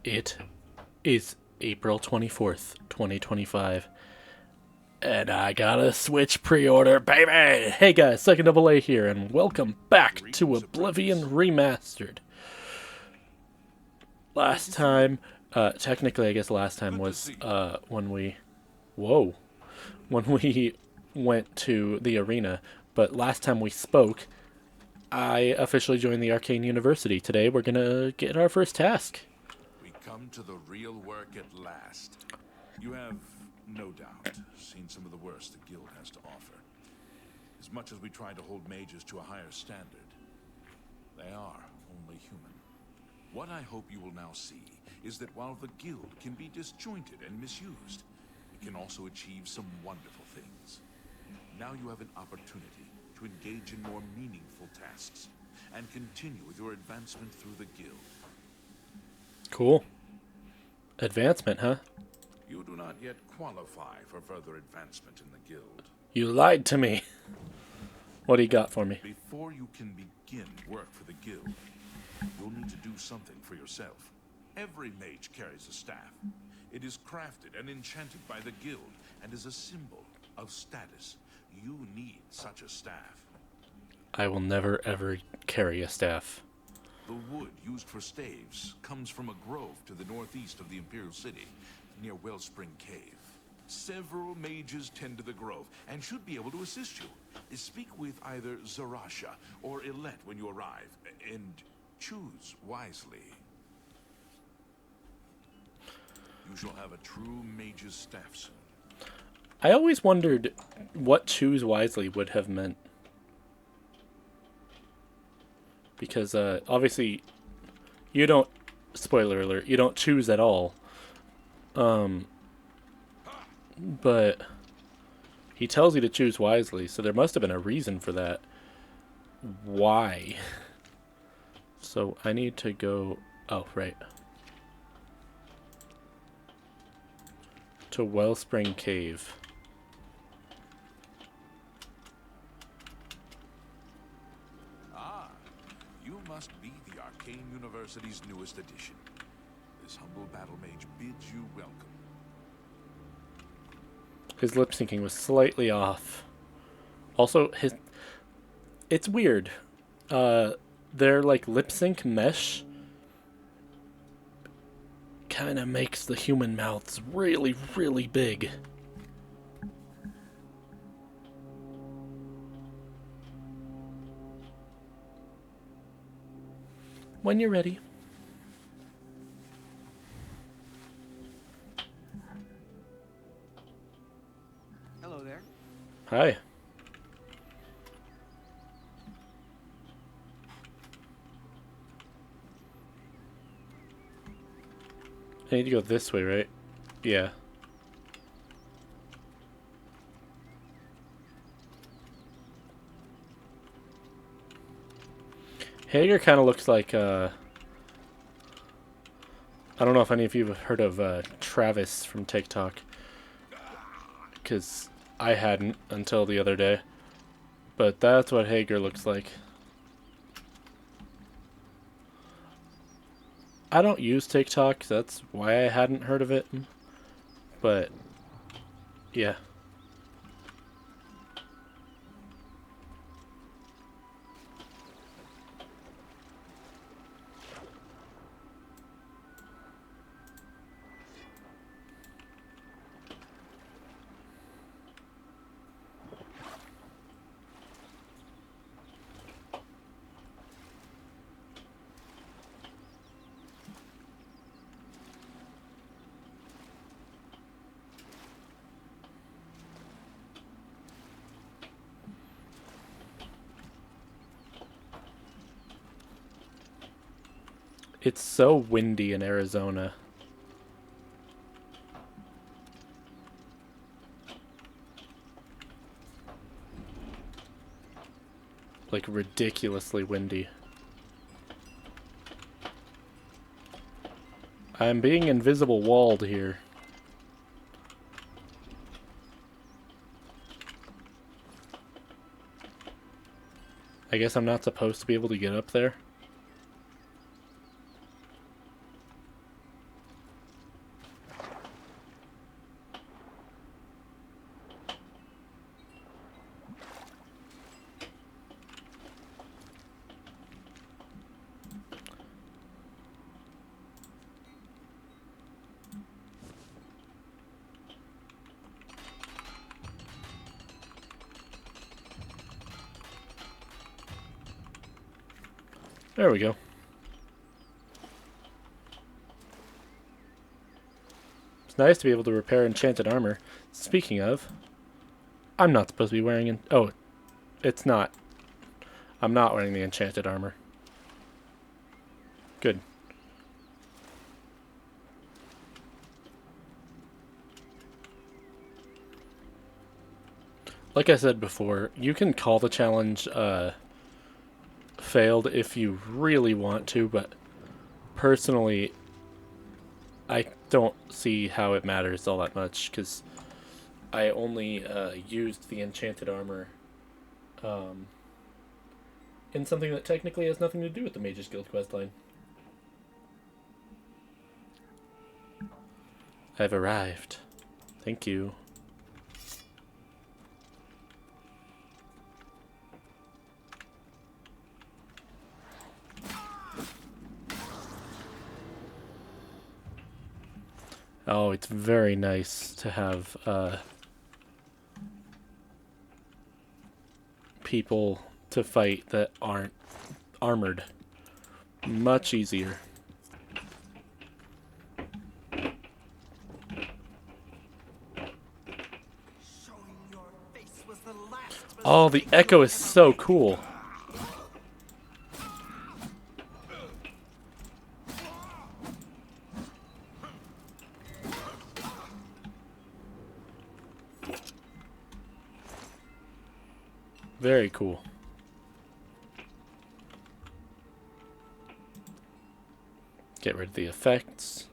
It is April 24th, 2025, and I got a Switch pre-order, baby! Hey guys, Second Double A here, and welcome back to Oblivion Remastered. Last time, technically I guess last time was, when we went to the arena, but last time we spoke, I officially joined the Arcane University. Today we're gonna get our first task. We come to the real work at last. You have, no doubt, seen some of the worst the guild has to offer. As much as we try to hold mages to a higher standard, they are only human. What I hope you will now see is that while the guild can be disjointed and misused, it can also achieve some wonderful things. Now you have an opportunity to engage in more meaningful tasks and continue with your advancement through the guild. Cool. Advancement, huh? You do not yet qualify for further advancement in the guild. You lied to me. What do you got for me? Before you can begin work for the guild, you'll need to do something for yourself. Every mage carries a staff. It is crafted and enchanted by the guild and is a symbol of status. You need such a staff. I will never ever carry a staff. The wood used for staves comes from a grove to the northeast of the Imperial City, near Wellspring Cave. Several mages tend to the grove and should be able to assist you. Speak with either Zarasha or Ilette when you arrive, and choose wisely. You shall have a true mage's staff soon. I always wondered what choose wisely would have meant. Because, obviously, you don't, spoiler alert, you don't choose at all. But he tells you to choose wisely, so there must have been a reason for that. Why? So I need to go, oh, right. To Wellspring Cave. You must be the Arcane University's newest addition. This humble battle mage bids you welcome. His lip syncing was slightly off. Also, it's weird. Their like lip sync mesh kind of makes the human mouths really, really big. When you're ready. Hello there. Hi. I need to go this way, right? Yeah. Hager kind of looks like, I don't know if any of you have heard of Travis from TikTok. Because I hadn't until the other day. But that's what Hager looks like. I don't use TikTok, so that's why I hadn't heard of it. But, yeah. It's so windy in Arizona. Like, ridiculously windy. I'm being invisible walled here. I guess I'm not supposed to be able to get up there. There we go. It's nice to be able to repair enchanted armor. Speaking of, I'm not supposed to be wearing an... Oh, it's not. I'm not wearing the enchanted armor. Good. Like I said before, you can call the challenge failed if you really want to, but personally, I don't see how it matters all that much, because I only used the enchanted armor in something that technically has nothing to do with the Mage's Guild questline. I've arrived. Thank you. Oh, it's very nice to have people to fight that aren't armored. Much easier. Oh, the echo is so cool. Very cool. Get rid of the effects.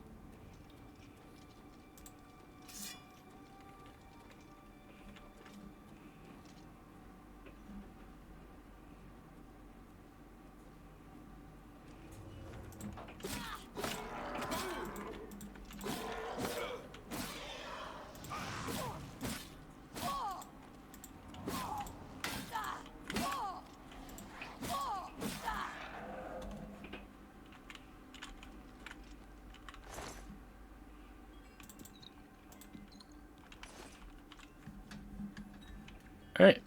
Alright.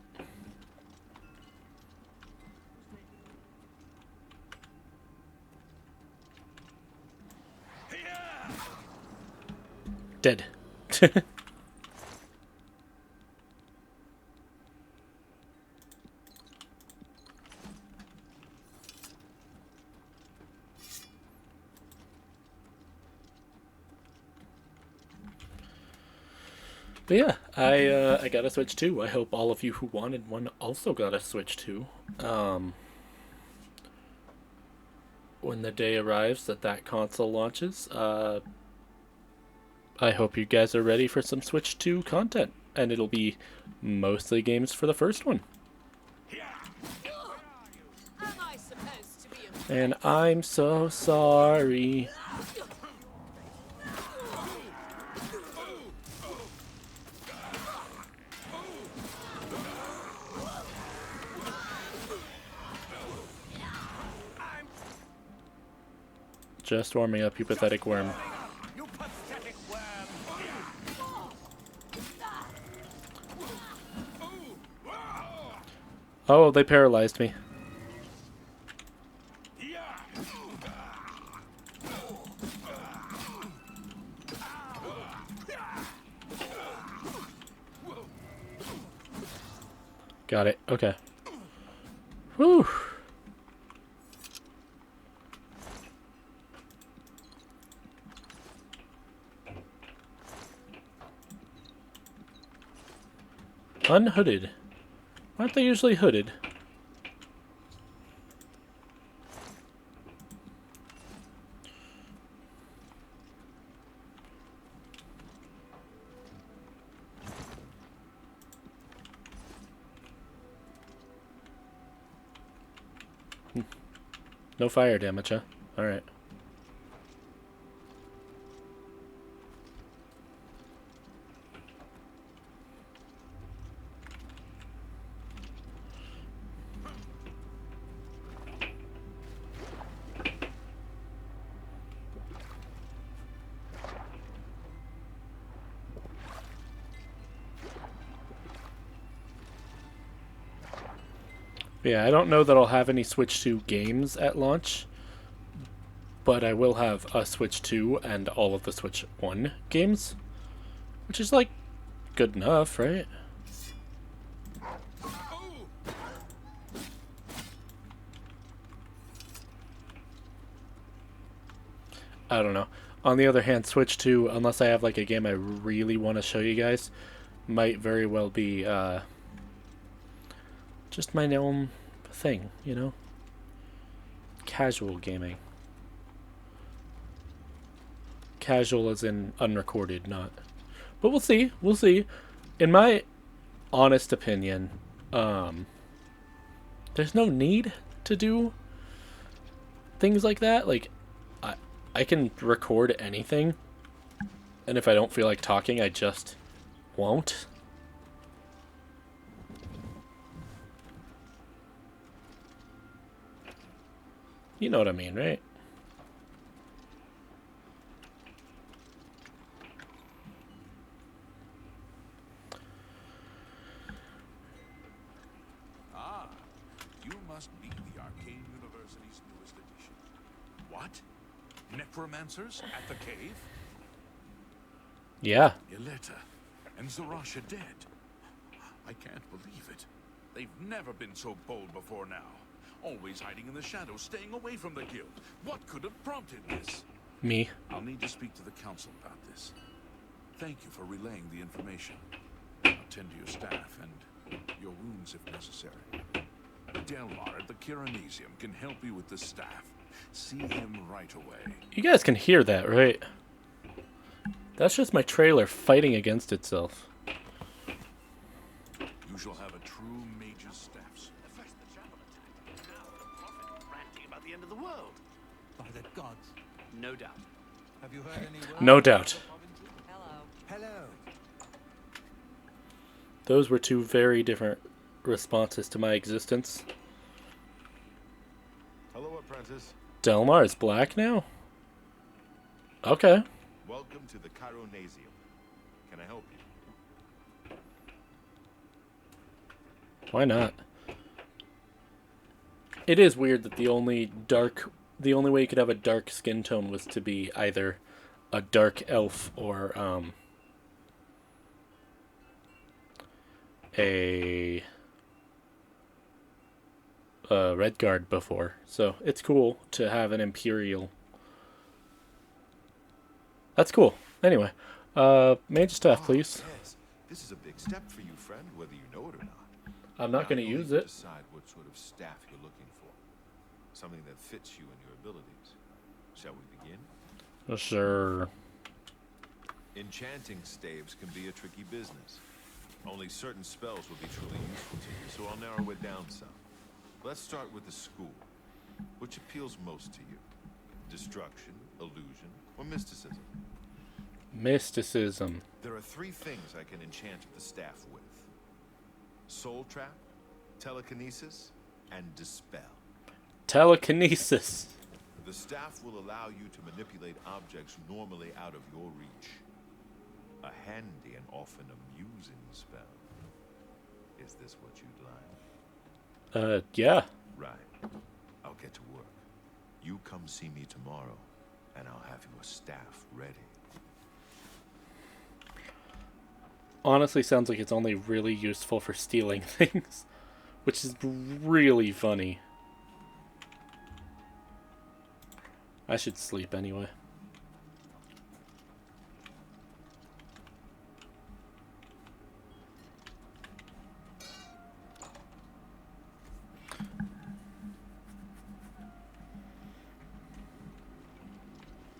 Dead. But yeah, I got a Switch too. I hope all of you who wanted one also got a Switch too. When the day arrives that console launches, I hope you guys are ready for some Switch 2 content. And it'll be mostly games for the first one. And I'm so sorry. Just warming up, you pathetic worm. Oh, they paralyzed me. Got it. Okay. Whew. Unhooded. Aren't they usually hooded? No fire damage, huh? Alright. Yeah, I don't know that I'll have any Switch 2 games at launch, but I will have a Switch 2 and all of the Switch 1 games, which is like good enough, right? I don't know. On the other hand, Switch 2, unless I have like a game I really want to show you guys, might very well be just my own thing, you know? Casual gaming. Casual as in unrecorded, not. But we'll see. We'll see. In my honest opinion, there's no need to do things like that. Like, I can record anything, and if I don't feel like talking, I just won't. You know what I mean, right? Ah, you must be the Arcane University's newest edition. What? Necromancers at the cave? Yeah. Yeleta and Zarasha dead. I can't believe it. They've never been so bold before now. Always hiding in the shadows, staying away from the guild. What could have prompted this? Me. I'll need to speak to the council about this. Thank you for relaying the information. I'll tend to your staff and your wounds if necessary. Delmar at the Kiranesium can help you with the staff. See him right away. You guys can hear that, right? That's just my trailer fighting against itself. You shall have a true mage's staffs. First the travel attack, now the prophet ranting about the end of the world. By the gods. No doubt. Have you heard any word? No doubt. Hello. Those were two very different responses to my existence. Hello, apprentice. Delmar is black now? Okay. Welcome to the Chironasium. Can I help you? Why not? It is weird that the only way you could have a dark skin tone was to be either a dark elf or a Redguard before. So it's cool to have an Imperial. That's cool. Anyway, mage staff, please. Yes. This is a big step for you, friend, whether you know it or not. I'm not going to Now, use you'll it. Decide what sort of staff you're looking for. Something that fits you and your abilities. Shall we begin? Sure. Enchanting staves can be a tricky business. Only certain spells will be truly useful to you, so I'll narrow it down some. Let's start with the school. Which appeals most to you? Destruction, illusion, or mysticism? Mysticism. There are three things I can enchant the staff with. Soul Trap, Telekinesis, and Dispel. Telekinesis. The staff will allow you to manipulate objects normally out of your reach. A handy and often amusing spell. Is this what you'd like? Yeah. Right. I'll get to work. You come see me tomorrow, and I'll have your staff ready. Honestly, sounds like it's only really useful for stealing things, which is really funny. I should sleep anyway.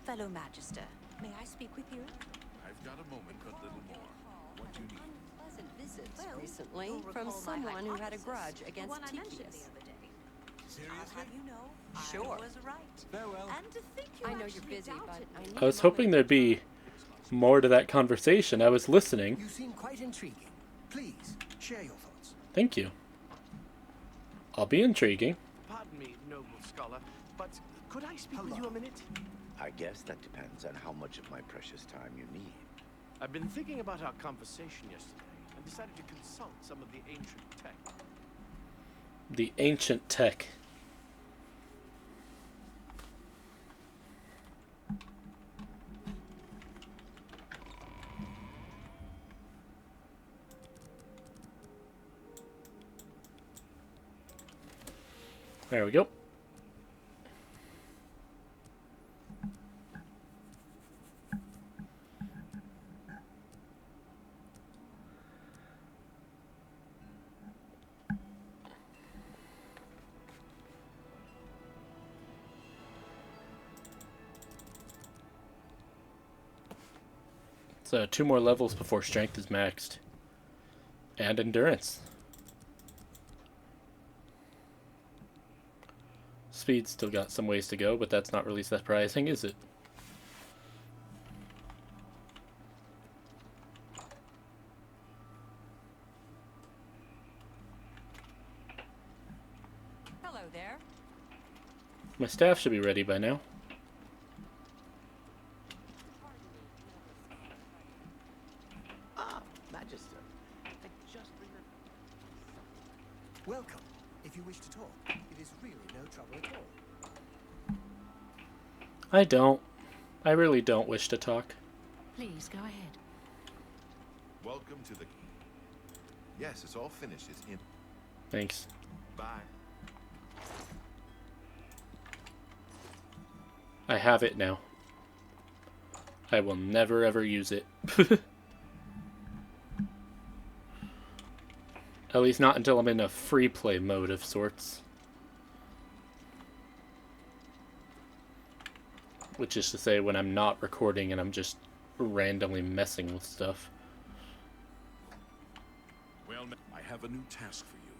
Fellow Magister, may I speak with you? I've got a moment, but little more. What do you need? Unpleasant visits Well, recently you'll from recall my someone who had a hypothesis, grudge the against one I mentioned Tikius. the other day. Seriously? I'll have you know, Sure. I was right. Farewell. And to think you I know you're actually busy, but doubted I me. need I was a hoping moment. there'd be more to that conversation. I was listening. You seem quite intriguing. Please, share your thoughts. Thank you. I'll be intriguing. Pardon me, noble scholar, but could I speak with you a minute? I guess that depends on how much of my precious time you need. I've been thinking about our conversation yesterday and decided to consult some of the ancient tech. The ancient tech. There we go. So 2 more levels before strength is maxed. And endurance. Speed still got some ways to go, but that's not really surprising, is it? Hello there. My staff should be ready by now. Ah, Magister. Welcome. If you wish to talk, it is really no trouble at all. I don't. I really don't wish to talk. Please go ahead. Welcome to the... Yes, it's all finished. It's in... Thanks. Bye. I have it now. I will never ever use it. At least not until I'm in a free play mode of sorts. Which is to say when I'm not recording and I'm just randomly messing with stuff. Well, I have a new task for you.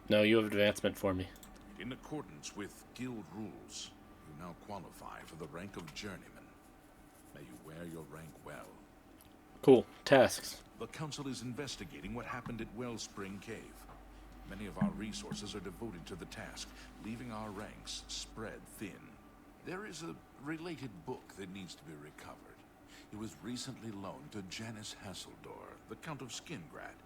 No, you have advancement for me. In accordance with guild rules, you now qualify for the rank of journeyman. May you wear your rank well. Cool. Tasks. The Council is investigating what happened at Wellspring Cave. Many of our resources are devoted to the task, leaving our ranks spread thin. There is a related book that needs to be recovered. It was recently loaned to Janice Hasseldor, the Count of Skingrad.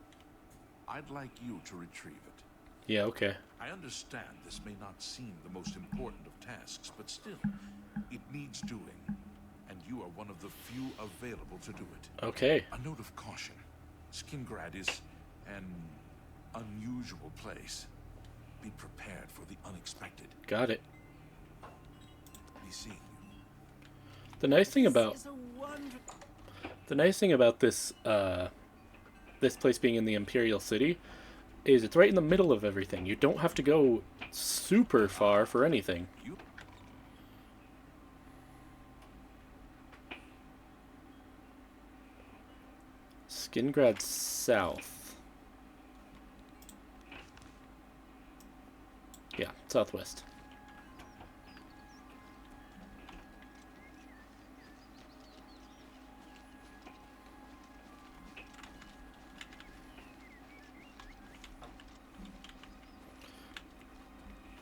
I'd like you to retrieve it. Yeah, okay. I understand this may not seem the most important of tasks, but still, it needs doing. And you are one of the few available to do it. Okay. A note of caution. Skingrad is an unusual place. Be prepared for the unexpected. Got it. Be seeing you. The nice thing about this this place being in the Imperial City is it's right in the middle of everything. You don't have to go super far for anything. You Skingrad South. Yeah, southwest.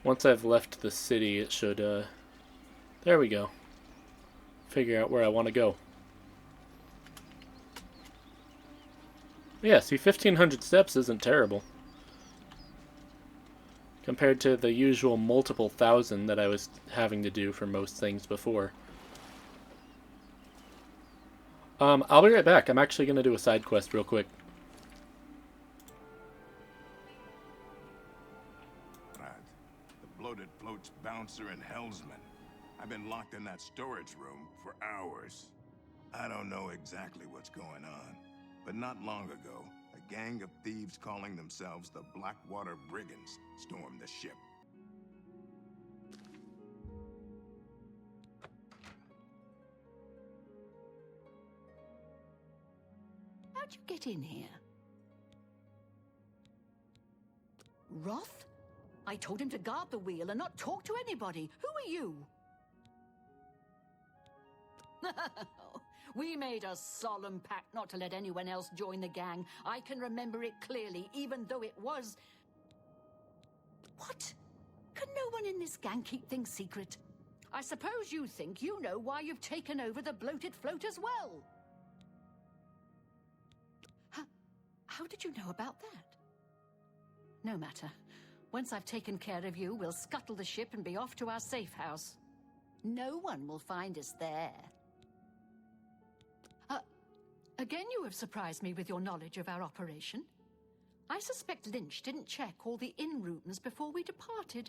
Once I've left the city, it should, there we go. Figure out where I want to go. Yeah, see, 1,500 steps isn't terrible. Compared to the usual multiple thousand that I was having to do for most things before. I'll be right back. I'm actually going to do a side quest real quick. The bloated floats bouncer and hellsman. I've been locked in that storage room for hours. I don't know exactly what's going on, but not long ago, a gang of thieves calling themselves the Blackwater Brigands stormed the ship. How'd you get in here? Roth? I told him to guard the wheel and not talk to anybody. Who are you? We made a solemn pact not to let anyone else join the gang. I can remember it clearly, even though it was... What? Can no one in this gang keep things secret? I suppose you think you know why you've taken over the bloated float as well. How did you know about that? No matter. Once I've taken care of you, we'll scuttle the ship and be off to our safe house. No one will find us there. Again, you have surprised me with your knowledge of our operation. I suspect Lynch didn't check all the inn rooms before we departed.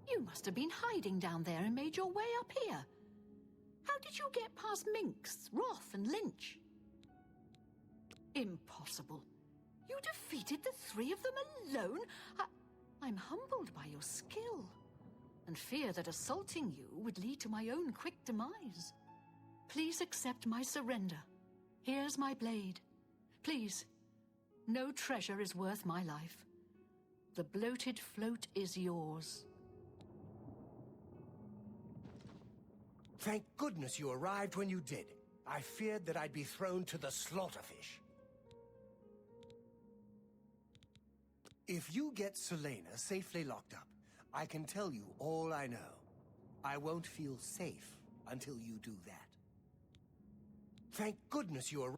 You must have been hiding down there and made your way up here. How did you get past Minx, Roth, and Lynch? Impossible. You defeated the three of them alone? I'm humbled by your skill, and fear that assaulting you would lead to my own quick demise. Please accept my surrender. Here's my blade. Please, no treasure is worth my life. The bloated float is yours. Thank goodness you arrived when you did. I feared that I'd be thrown to the slaughterfish. If you get Selena safely locked up, I can tell you all I know. I won't feel safe until you do that. Thank goodness you are...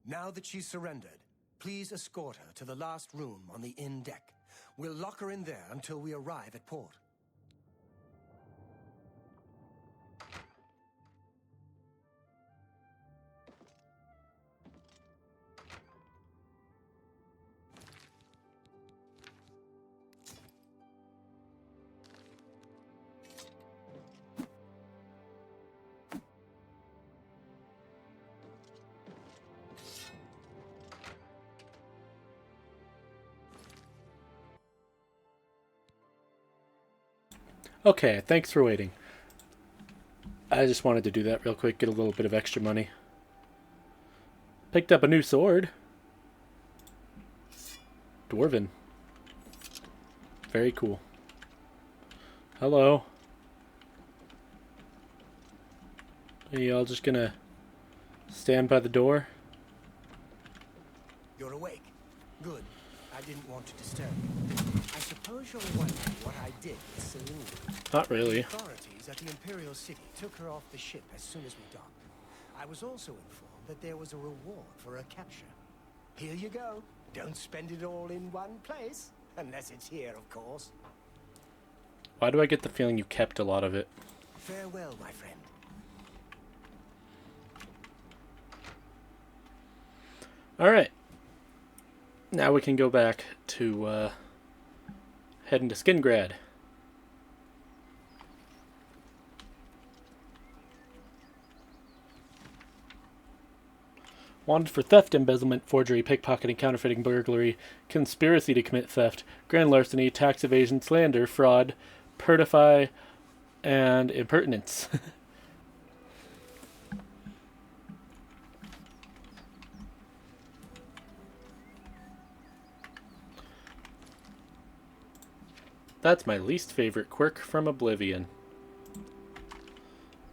Now that she's surrendered, please escort her to the last room on the inn deck. We'll lock her in there until we arrive at port. Okay, thanks for waiting. I just wanted to do that real quick, get a little bit of extra money. Picked up a new sword. Dwarven. Very cool. Hello. Are you all just gonna stand by the door? You're awake. Good. I didn't want to disturb you. I suppose you're wondering what I did with Selena. Not really. The authorities at the Imperial City took her off the ship as soon as we docked. I was also informed that there was a reward for her capture. Here you go. Don't spend it all in one place. Unless it's here, of course. Why do I get the feeling you kept a lot of it? Farewell, my friend. Alright. Now we can go back to heading to Skingrad. Wanted for theft, embezzlement, forgery, pickpocketing, counterfeiting, burglary, conspiracy to commit theft, grand larceny, tax evasion, slander, fraud, pertify, and impertinence. That's my least favorite quirk from Oblivion.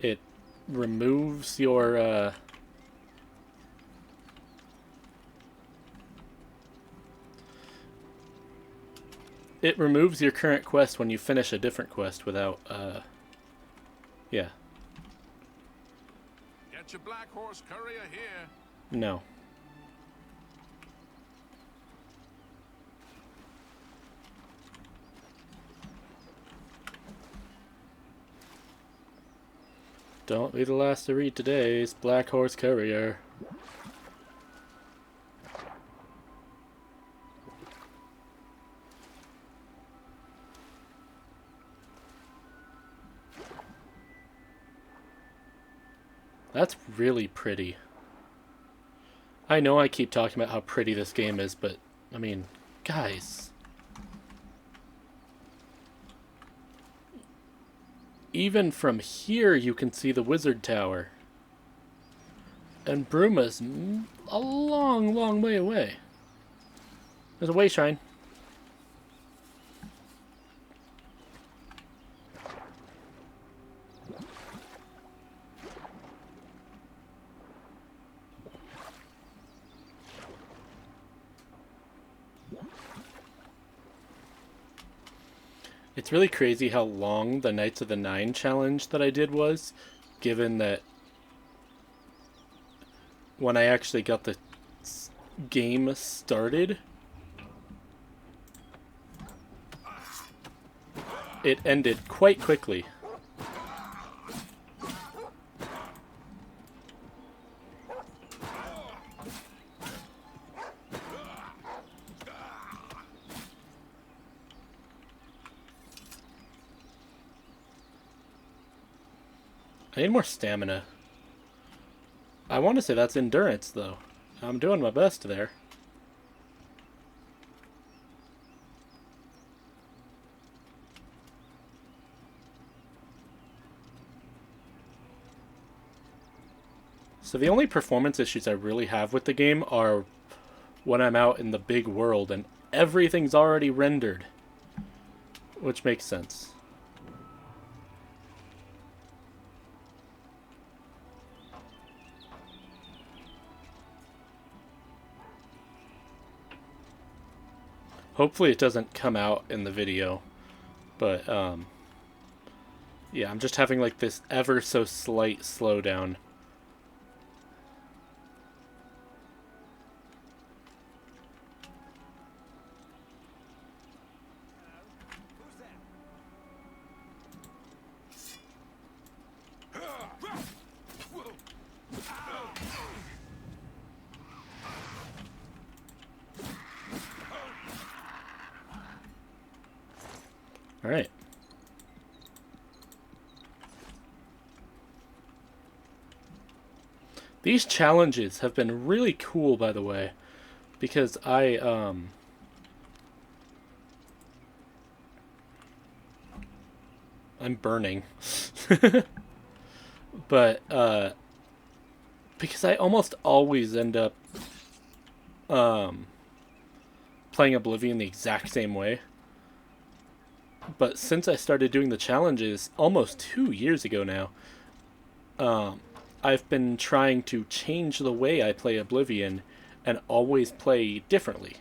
It removes your, it removes your current quest when you finish a different quest without, yeah. Get your Black Horse Courier here. No. Don't be the last to read today's Black Horse Courier. That's really pretty. I know I keep talking about how pretty this game is, but, I mean, guys. Even from here, you can see the Wizard Tower. And Bruma's a long, long way away. There's a way shrine. It's really crazy how long the Knights of the Nine challenge that I did was, given that when I actually got the game started, it ended quite quickly. I need more stamina. I want to say that's endurance, though. I'm doing my best there. So the only performance issues I really have with the game are when I'm out in the big world and everything's already rendered. Which makes sense. Hopefully it doesn't come out in the video, but yeah, I'm just having like this ever so slight slowdown. All right. These challenges have been really cool, by the way, because I'm burning. But because I almost always end up playing Oblivion the exact same way. But since I started doing the challenges almost 2 years ago now, I've been trying to change the way I play Oblivion and always play differently.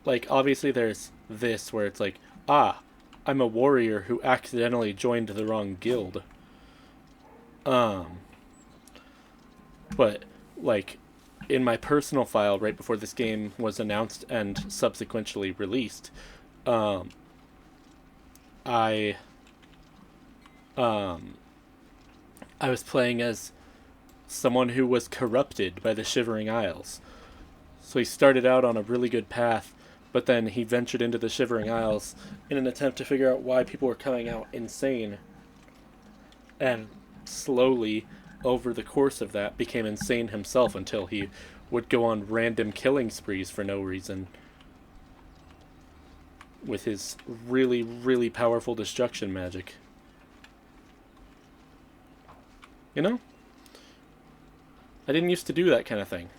Like, obviously there's this where it's like, ah, I'm a warrior who accidentally joined the wrong guild. But, like, in my personal file right before this game was announced and subsequently released, I was playing as someone who was corrupted by the Shivering Isles. So he started out on a really good path, but then he ventured into the Shivering Isles in an attempt to figure out why people were coming out insane. And slowly, over the course of that, became insane himself until he would go on random killing sprees for no reason. With his really, really powerful destruction magic. You know? I didn't used to do that kind of thing.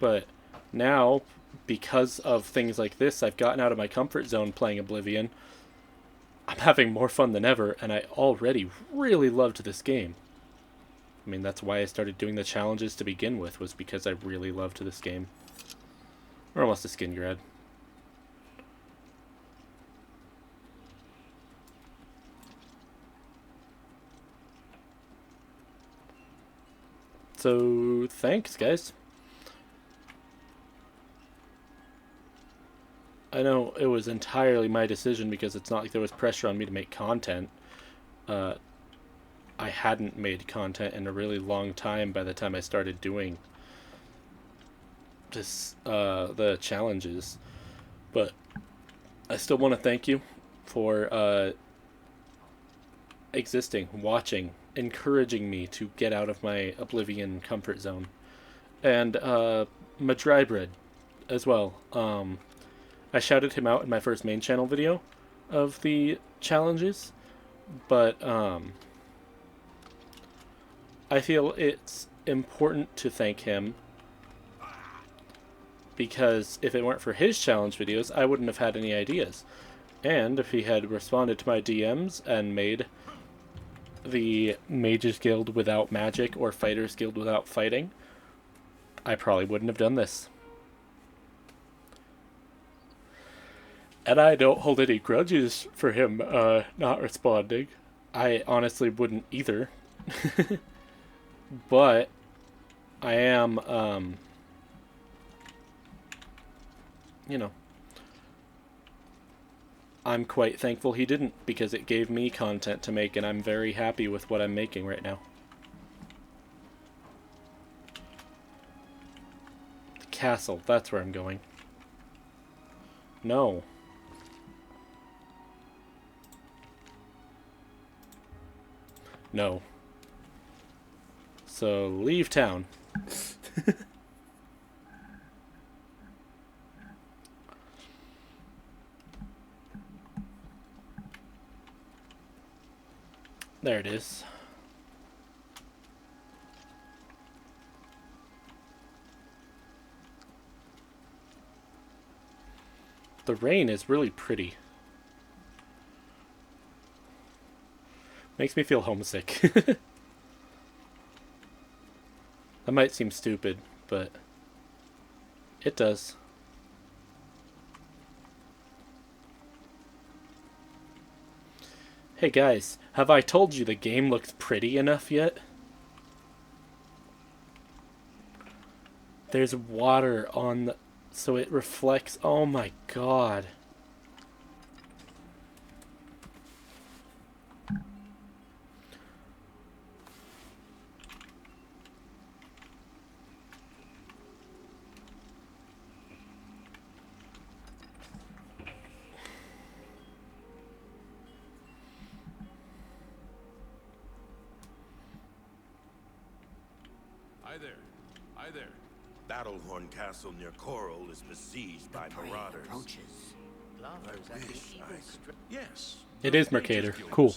But now, because of things like this, I've gotten out of my comfort zone playing Oblivion. I'm having more fun than ever, and I already really loved this game. I mean, that's why I started doing the challenges to begin with, was because I really loved this game. We're almost a skin grad. So, thanks, guys. I know it was entirely my decision because it's not like there was pressure on me to make content. I hadn't made content in a really long time by the time I started doing this, the challenges. But I still want to thank you for existing, watching, encouraging me to get out of my Oblivion comfort zone. And Madrybread as well. I shouted him out in my first main channel video of the challenges, but I feel it's important to thank him because if it weren't for his challenge videos, I wouldn't have had any ideas. And if he had responded to my DMs and made the Mages Guild without magic or Fighters Guild without fighting, I probably wouldn't have done this. And I don't hold any grudges for him not responding. I honestly wouldn't either. But I am, you know, I'm quite thankful he didn't, because it gave me content to make, and I'm very happy with what I'm making right now. The castle, that's where I'm going. No. No. So, leave town. There it is. The rain is really pretty. Makes me feel homesick. That might seem stupid, but it does. Hey guys, have I told you the game looks pretty enough yet? There's water on the... so it reflects... oh my god. Hi there. Hi there. Battlehorn Castle near Coral is besieged by marauders. Yes. It is Mercator. Cool.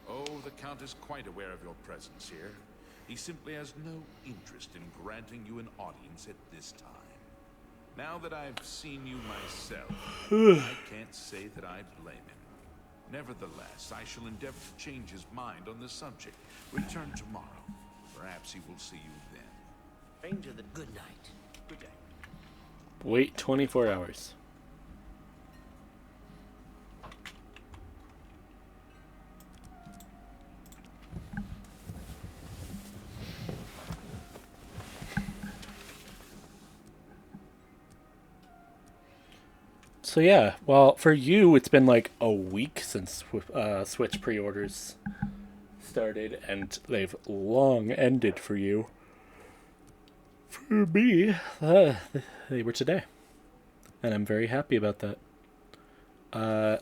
Oh, the Count is quite aware of your presence here. He simply has no interest in granting you an audience at this time. Now that I've seen you myself, I can't say that I blame him. Nevertheless, I shall endeavor to change his mind on the subject. Return tomorrow. Perhaps he will see you then. Ranger, the good night. Good day. Wait 24 hours. So yeah, well, for you, it's been like a week since Switch pre-orders started, and they've long ended for you. For me, they were today, and I'm very happy about that. And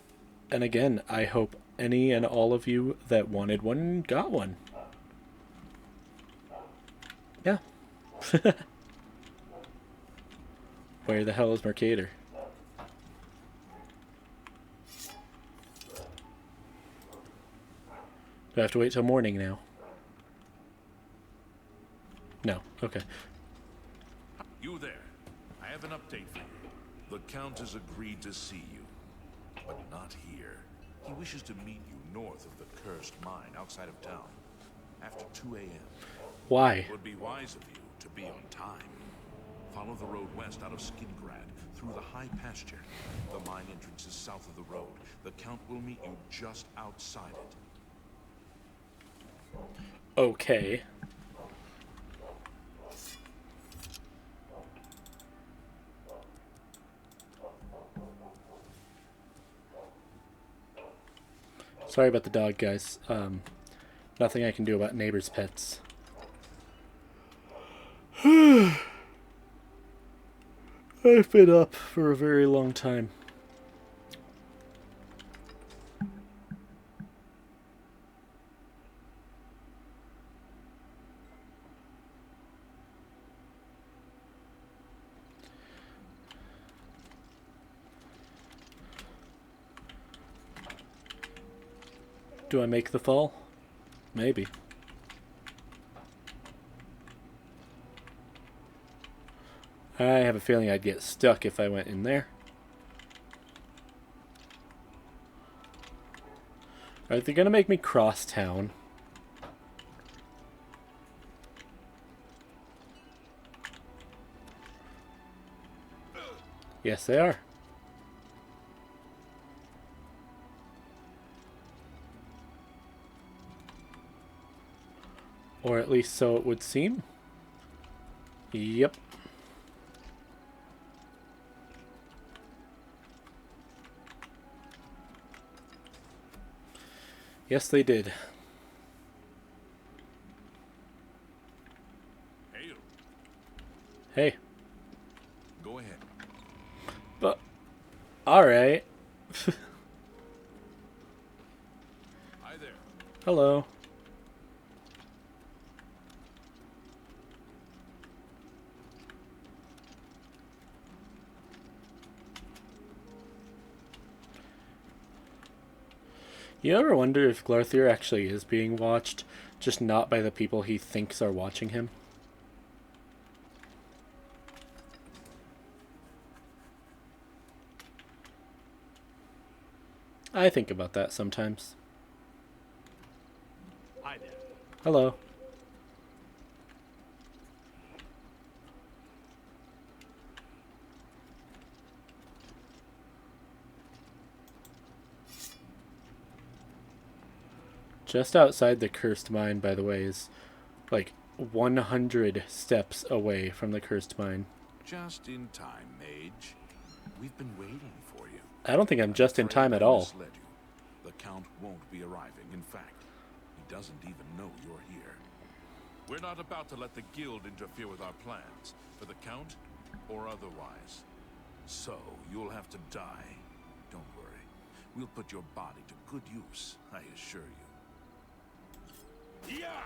again, I hope any and all of you that wanted one got one. Yeah. Where the hell is Mercator? Do I have to wait till morning now? No. Okay. You there. I have an update for you. The Count has agreed to see you, but not here. He wishes to meet you north of the cursed mine outside of town, after 2 a.m. Why? It would be wise of you to be on time. Follow the road west out of Skingrad, through the high pasture. The mine entrance is south of the road. The Count will meet you just outside it. Okay. Sorry about the dog, guys. Nothing I can do about neighbors' pets. I've been up for a very long time. Do I make the fall? Maybe. I have a feeling I'd get stuck if I went in there. Are they gonna make me cross town? Yes, they are. Or at least so it would seem. Yep. Yes, they did. Hey, you. Hey. Go ahead. But, alright. Hi there. Hello. You ever wonder if Glarthier actually is being watched, just not by the people he thinks are watching him? I think about that sometimes. Hi there. Hello. Just outside the cursed mine, by the way, is like 100 steps away from the cursed mine. Just in time, Mage. We've been waiting for you. I don't think I'm just in time at I all. misled you. The Count won't be arriving. In fact, he doesn't even know you're here. We're not about to let the Guild interfere with our plans, for the Count or otherwise. So, you'll have to die. Don't worry. We'll put your body to good use, I assure you. Yeah!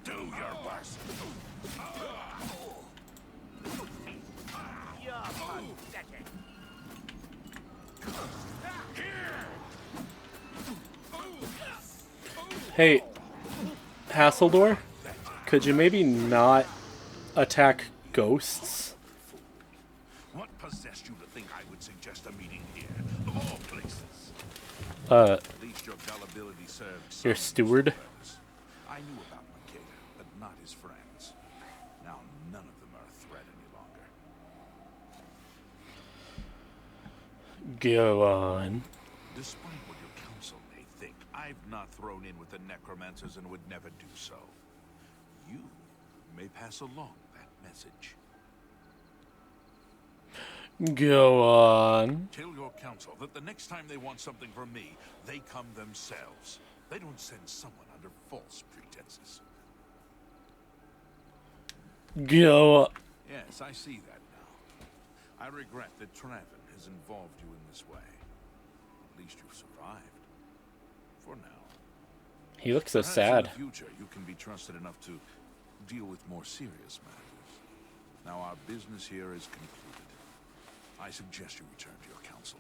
Do your worst. You're pathetic. Hey, Hasseldor, could you maybe not attack ghosts? What possessed you to think I would suggest a meeting here, of all places? At least your gullibility served Your some steward? purpose. I knew about Makeda, but not his friends. Now none of them are a threat any longer. Go on. Despite what your council may think, I've not thrown in with the necromancers and would never do so. You may pass along that message. Go on. Tell your council that the next time they want something from me, they come themselves. They don't send someone under false pretenses. Go on. Yes, I see that now. I regret that Traven has involved you in this way. At least you've survived. For now. He looks so Perhaps sad. in the future, you can be trusted enough to deal with more serious matters. Now our business here is concluded. I suggest you return to your council.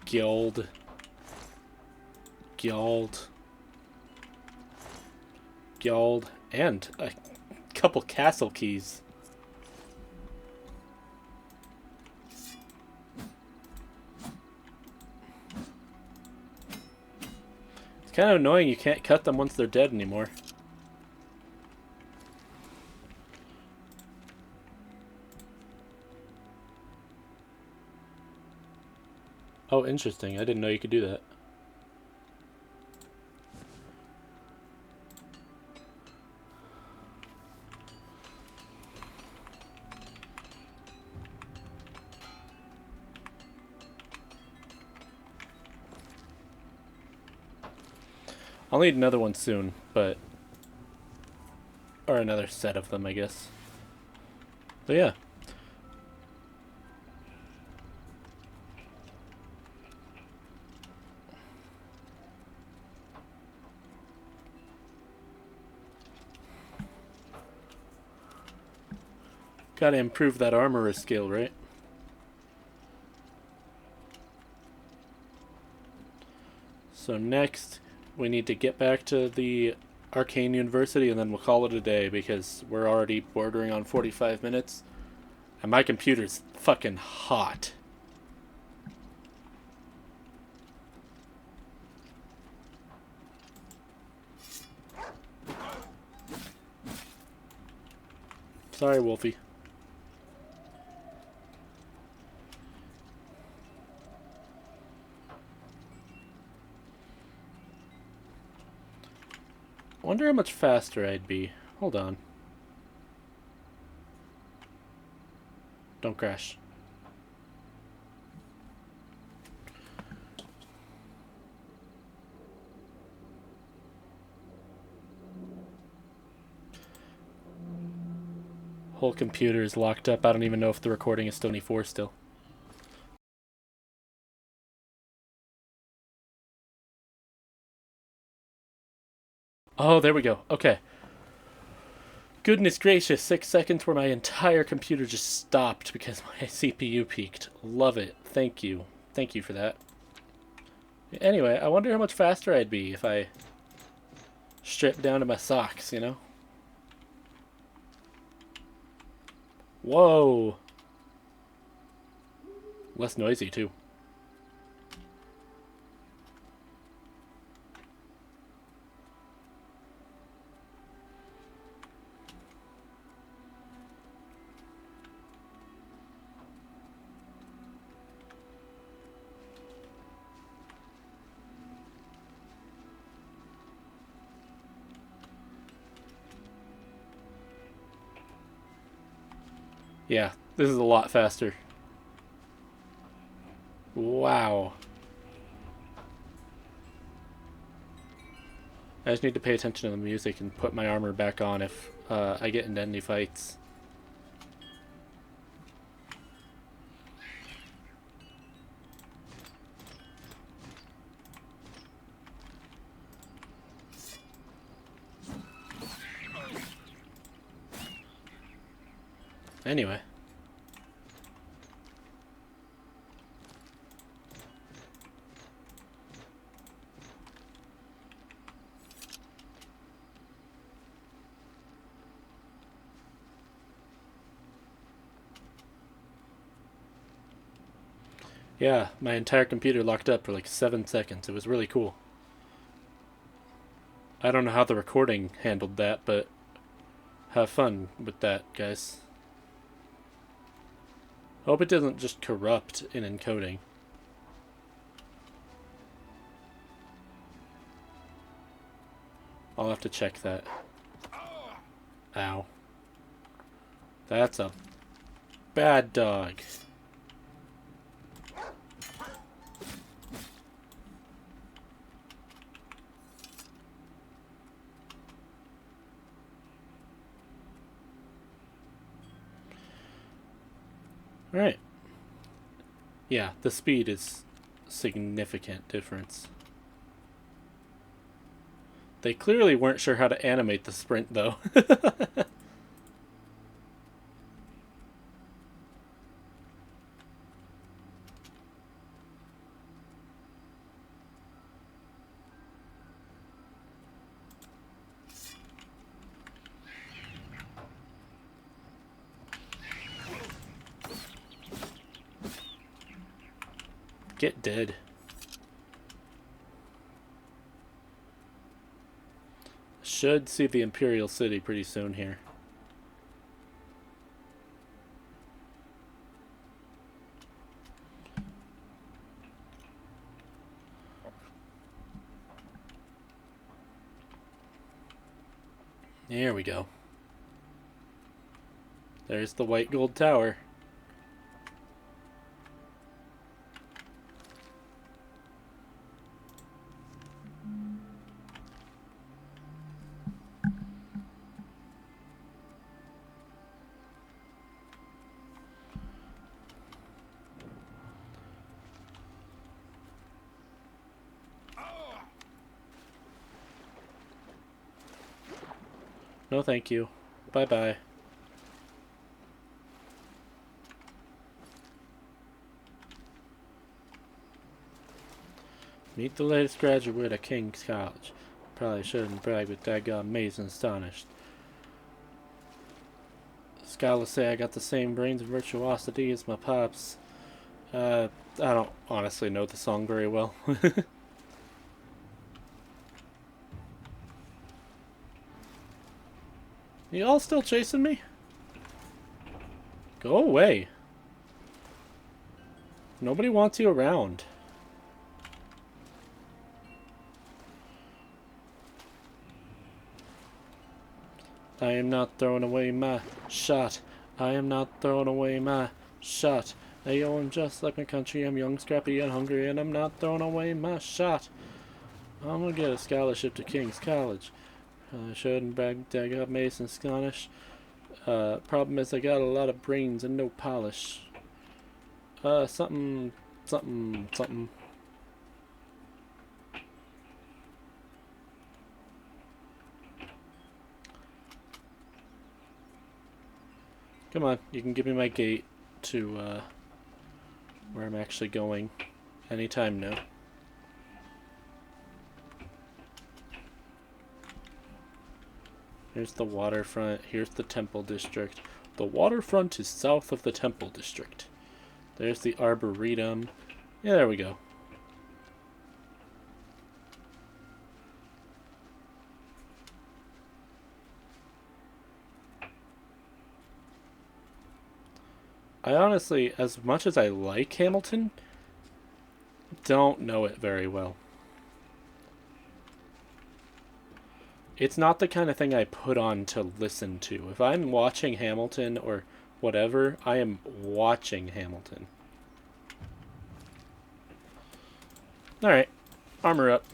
Guild. Guild. Guild. And a couple castle keys. It's kind of annoying you can't cut them once they're dead anymore. Oh, interesting. I didn't know you could do that. I'll need another one soon, but... or another set of them, I guess. But yeah. Gotta improve that armorer skill, right? So next, we need to get back to the Arcane University and then we'll call it a day because we're already bordering on 45 minutes. And my computer's fucking hot. Sorry, Wolfie. Wonder how much faster I'd be. Hold on. Don't crash. Whole computer is locked up. I don't even know if the recording is 24 still. Oh, there we go. Okay. Goodness gracious, 6 seconds where my entire computer just stopped because my CPU peaked. Love it. Thank you. Thank you for that. Anyway, I wonder how much faster I'd be if I stripped down to my socks, you know? Whoa! Less noisy, too. Yeah, this is a lot faster. Wow. I just need to pay attention to the music and put my armor back on if I get into any fights. Anyway. Yeah, my entire computer locked up for like 7 seconds. It was really cool. I don't know how the recording handled that, but have fun with that, guys. Hope it doesn't just corrupt in encoding. I'll have to check that. Ow. That's a bad dog. Alright. Yeah, the speed is significant difference. They clearly weren't sure how to animate the sprint, though. Get dead. Should see the Imperial City pretty soon here. There we go. There's the white gold tower. No thank you. Bye-bye. Meet the latest graduate at King's College. Probably shouldn't brag, but daggone amazed and astonished. Scholars say I got the same brains and virtuosity as my pops. I don't honestly know the song very well. You all still chasing me? Go away. Nobody wants you around. I am not throwing away my shot. I am not throwing away my shot. Ayo, I'm just like my country. I'm young, scrappy, and hungry, and I'm not throwing away my shot. I'm gonna get a scholarship to King's College. I shouldn't brag that I got Mason Scottish. Problem is I got a lot of brains and no polish. Something. Come on, you can give me my gate to, where I'm actually going anytime now. Here's the waterfront. Here's the Temple District. The waterfront is south of the Temple District. There's the Arboretum. Yeah, there we go. I honestly, as much as I like Hamilton, don't know it very well. It's not the kind of thing I put on to listen to. If I'm watching Hamilton or whatever, I am watching Hamilton. Alright, armor up.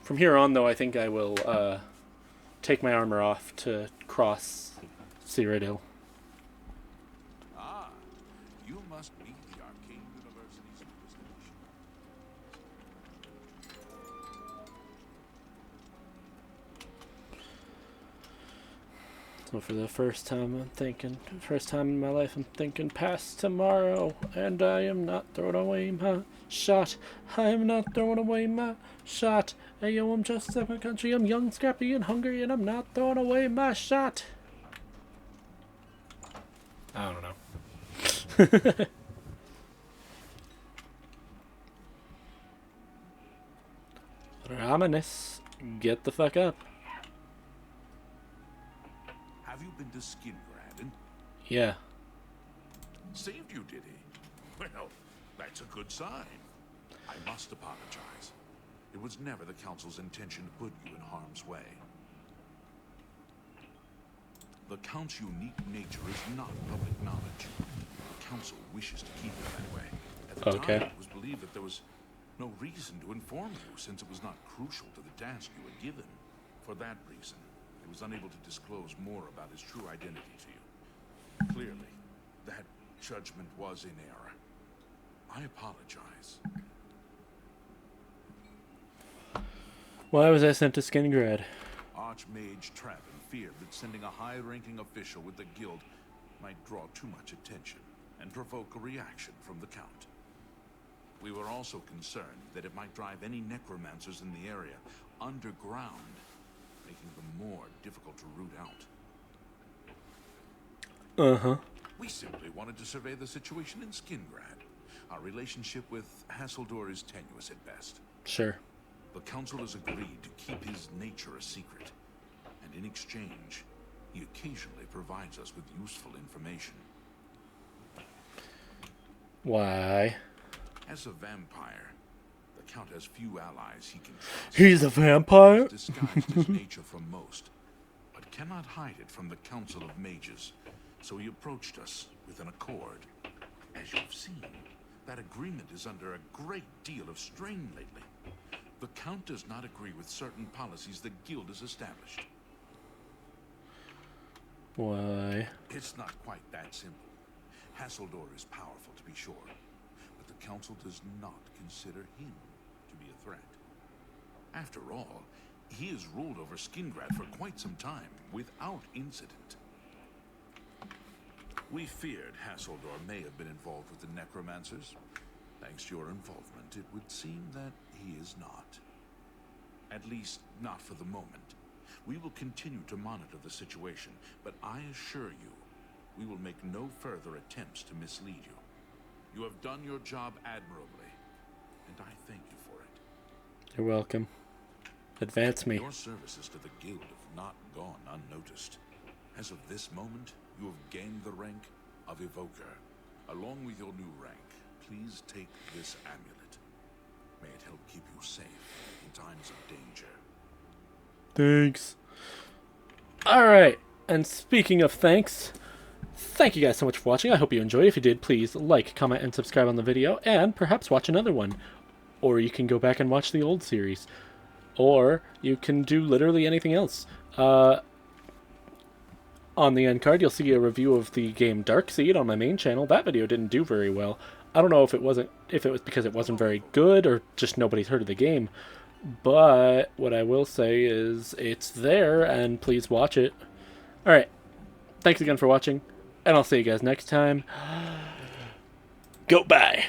From here on, though, I think I will take my armor off to cross Cyrodiil. Ah, you must be the Arcane University's newest addition. So for the first time in my life, I'm thinking past tomorrow, and I am not throwing away my shot. I am not throwing away my shot. Hey yo, I'm just like my country. I'm young, scrappy, and hungry, and I'm not throwing away my shot. I don't know. Ominous. Get the fuck up. Have you been to Skingrad? Yeah. Saved you, did he? Well, that's a good sign. I must apologize. It was never the Council's intention to put you in harm's way. The Count's unique nature is not public knowledge. The Council wishes to keep it that way. At the time, it was believed that there was no reason to inform you, since it was not crucial to the task you were given. For that reason, he was unable to disclose more about his true identity to you. Clearly, that judgment was in error. I apologize. Why was I sent to Skingrad? Archmage Traven feared that sending a high-ranking official with the guild might draw too much attention and provoke a reaction from the Count. We were also concerned that it might drive any necromancers in the area underground, making them more difficult to root out. Uh-huh. We simply wanted to survey the situation in Skingrad. Our relationship with Hasseldor is tenuous at best. Sure. The Council has agreed to keep his nature a secret, and in exchange, he occasionally provides us with useful information. Why? As a vampire, the Count has few allies he can trust. He's a vampire? He's disguised his nature from most, but cannot hide it from the Council of Mages, so he approached us with an accord. As you've seen, that agreement is under a great deal of strain lately. The Count does not agree with certain policies the Guild has established. Why? It's not quite that simple. Hasseldor is powerful, to be sure, but the Council does not consider him to be a threat. After all, he has ruled over Skingrad for quite some time, without incident. We feared Hasseldor may have been involved with the necromancers. Thanks to your involvement, it would seem that he is not. At least, not for the moment. We will continue to monitor the situation, but I assure you, we will make no further attempts to mislead you. You have done your job admirably, and I thank you for it. You're welcome. Advance me. Your services to the Guild have not gone unnoticed. As of this moment, you have gained the rank of Evoker. Along with your new rank, please take this amulet. May it help keep you safe in times of danger. Thanks. Alright, and speaking of thanks, thank you guys so much for watching. I hope you enjoyed. If you did, please like, comment, and subscribe on the video, and perhaps watch another one. Or you can go back and watch the old series. Or you can do literally anything else. On the end card, you'll see a review of the game Darkseid on my main channel. That video didn't do very well. I don't know if it was because it wasn't very good or just nobody's heard of the game. But what I will say is it's there, and please watch it. Alright, thanks again for watching, and I'll see you guys next time. Go bye!